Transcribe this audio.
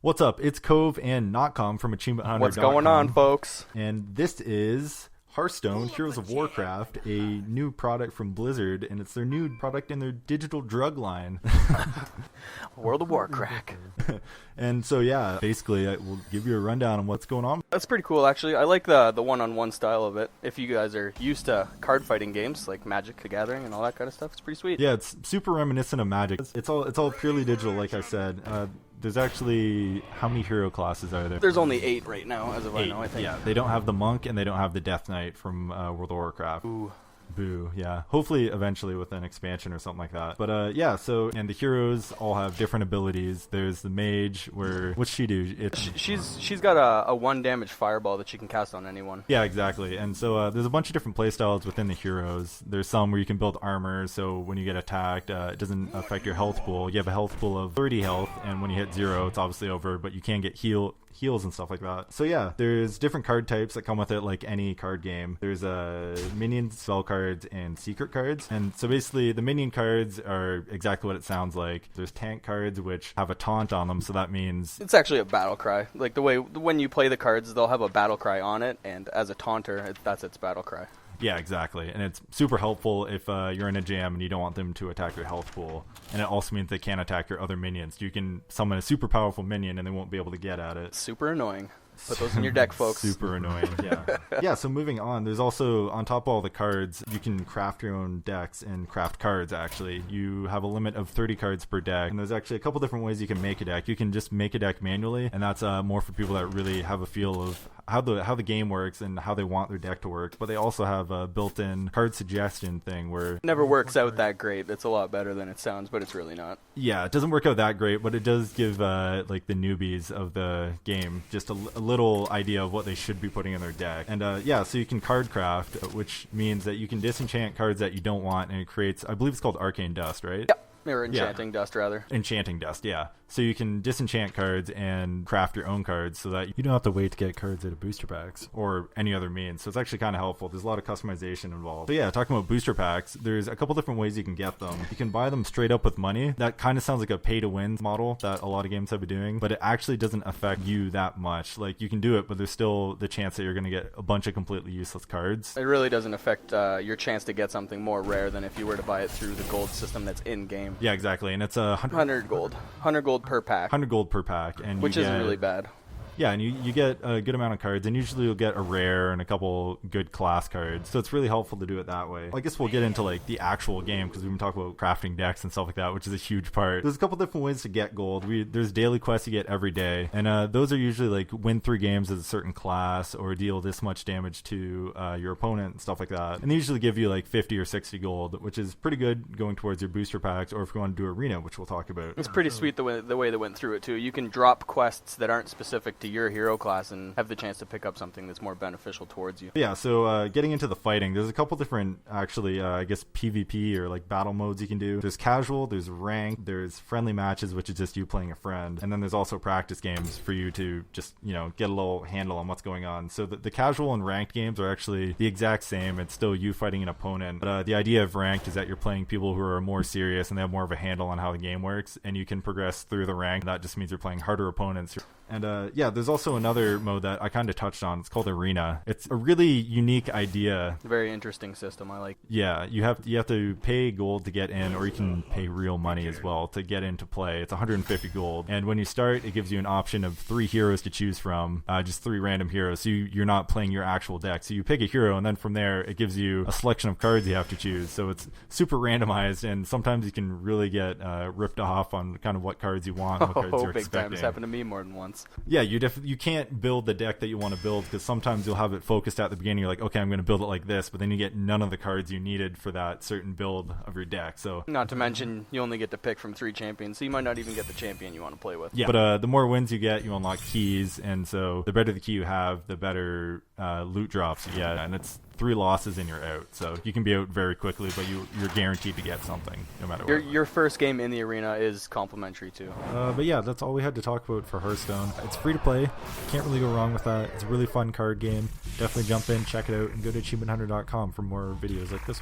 What's up? It's Cove and NotCalm from AchievementHunter.com. What's going on, folks? And this is Hearthstone, Heroes of Warcraft, a new product from Blizzard, and it's their new product in their digital drug line. World of Warcraft. And so, yeah, basically, we'll give you a rundown on what's going on. That's pretty cool, actually. I like the one-on-one style of it. If you guys are used to card fighting games like Magic the Gathering and all that kind of stuff, it's pretty sweet. Yeah, it's super reminiscent of Magic. It's all purely digital, like I said. There's actually, how many hero classes are there? There's only 8 right now, as of 8, I know, I think. Yeah, they don't have the Monk and they don't have the Death Knight from World of Warcraft. Ooh. Boo, yeah. Hopefully, eventually with an expansion or something like that. But yeah, so, and the heroes all have different abilities. There's the mage, where, what's she do? She's got a 1 damage fireball that she can cast on anyone. Yeah, exactly. And so there's a bunch of different playstyles within the heroes. There's some where you can build armor, so when you get attacked, it doesn't affect your health pool. You have a health pool of 30 health, and when you hit 0, it's obviously over, but you can get heals and stuff like that. So yeah, there's different card types that come with it, like any card game. There's minion, spell cards, and secret cards. And so basically, the minion cards are exactly what it sounds like. There's tank cards, which have a taunt on them, so that means... It's actually a battle cry. Like, when you play the cards, they'll have a battle cry on it, and as a taunter, that's its battle cry. Yeah, exactly. And it's super helpful if you're in a jam and you don't want them to attack your health pool. And it also means they can't attack your other minions. You can summon a super powerful minion and they won't be able to get at it. Super annoying. Put those in your deck, folks. Super annoying, yeah. Yeah, so moving on, there's also, on top of all the cards, you can craft your own decks and craft cards, actually. You have a limit of 30 cards per deck, and there's actually a couple different ways you can make a deck. You can just make a deck manually, and that's more for people that really have a feel of how the game works and how they want their deck to work. But they also have a built-in card suggestion thing where... Never works out that great. It's a lot better than it sounds, but it's really not. Yeah, it doesn't work out that great, but it does give like the newbies of the game just a little idea of what they should be putting in their deck. And yeah, so you can card craft, which means that you can disenchant cards that you don't want, and it creates, I believe it's called Arcane Dust, right? Yep. Or Enchanting Dust, rather. Enchanting Dust, yeah. So you can disenchant cards and craft your own cards so that you don't have to wait to get cards out of booster packs or any other means. So it's actually kind of helpful. There's a lot of customization involved. So yeah, talking about booster packs, there's a couple different ways you can get them. You can buy them straight up with money. That kind of sounds like a pay-to-win model that a lot of games have been doing, but it actually doesn't affect you that much. Like, you can do it, but there's still the chance that you're going to get a bunch of completely useless cards. It really doesn't affect your chance to get something more rare than if you were to buy it through the gold system that's in-game. Yeah, exactly. And it's 100 gold. 100 gold per pack. 100 gold per pack. And which isn't really bad. Yeah, and you get a good amount of cards, and usually you'll get a rare and a couple good class cards, so it's really helpful to do it that way. I guess we'll get into like the actual game, because we've been talking about crafting decks and stuff like that, which is a huge part. There's a couple different ways to get gold. There's daily quests you get every day, and those are usually like win 3 games as a certain class, or deal this much damage to your opponent and stuff like that. And they usually give you like 50 or 60 gold, which is pretty good going towards your booster packs, or if you want to do arena, which we'll talk about. It's pretty sweet the way they went through it too. You can drop quests that aren't specific to your hero class and have the chance to pick up something that's more beneficial towards you. Yeah, so getting into the fighting, there's a couple different, actually, I guess PvP or like battle modes you can do. There's casual, there's ranked, there's friendly matches, which is just you playing a friend, and then there's also practice games for you to just, get a little handle on what's going on. So the casual and ranked games are actually the exact same. It's still you fighting an opponent, but the idea of ranked is that you're playing people who are more serious and they have more of a handle on how the game works, and you can progress through the rank. That just means you're playing harder opponents. And yeah, there's also another mode that I kind of touched on. It's called Arena. It's a really unique idea. Very interesting system. I like. Yeah, you have to pay gold to get in, or you can pay real money as well to get into play. It's 150 gold, and when you start, it gives you an option of 3 heroes to choose from, just 3 random heroes. So you're not playing your actual deck. So you pick a hero, and then from there, it gives you a selection of cards you have to choose. So it's super randomized, and sometimes you can really get ripped off on kind of what cards you want, and what cards you're big expecting. time. It's happened to me more than once. Yeah, you can't build the deck that you want to build, because sometimes you'll have it focused at the beginning. You're like, okay, I'm going to build it like this, but then you get none of the cards you needed for that certain build of your deck. So not to mention, you only get to pick from 3 champions, so you might not even get the champion you want to play with. Yeah, but the more wins you get, you unlock keys, and so the better the key you have, the better loot drops you get, and it's 3 losses and you're out. So you can be out very quickly, but you're guaranteed to get something no matter what. Your first game in the arena is complimentary too. But yeah, that's all we had to talk about for Hearthstone. It's free to play. Can't really go wrong with that. It's a really fun card game. Definitely jump in, check it out, and go to AchievementHunter.com for more videos like this one.